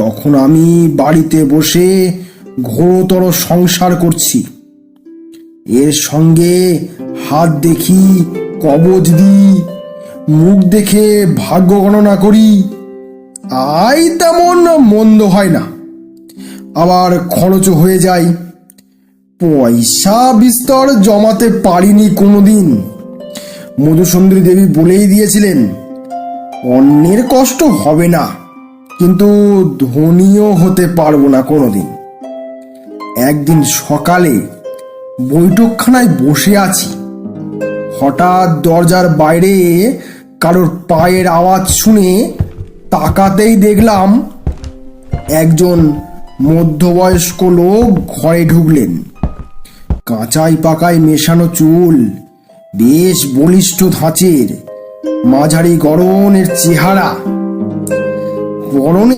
তখন আমি বাড়িতে বসে ঘোরতর সংসার করছি। এর সঙ্গে হাত দেখি, কবজ দিই, মুখ দেখে ভাগ্য গণনা করি। আয় তেমন মন্দ হয় না, আবার খরচও হয়ে যায়। পয়সা বিস্তর জমাতে পারিনি কোনোদিন। মধুসুন্দরী দেবী বলেই দিয়েছিলেন, অন্যের কষ্ট হবে না, কিন্তু ধনীও হতে পারবো না কোনোদিন। একদিন সকালে বৈঠকখানায় বসে আছি, হঠাৎ দরজার বাইরে কারোর পায়ের আওয়াজ শুনে তাকাতেই দেখলাম একজন মধ্যবয়স্ক লোক ঘরে ঢুকলেন। কাঁচাই পাকায় মেশানো চুল, বেশ বলিষ্ঠ ধাঁচের, মাঝারি গড়নের চেহারা, পরনে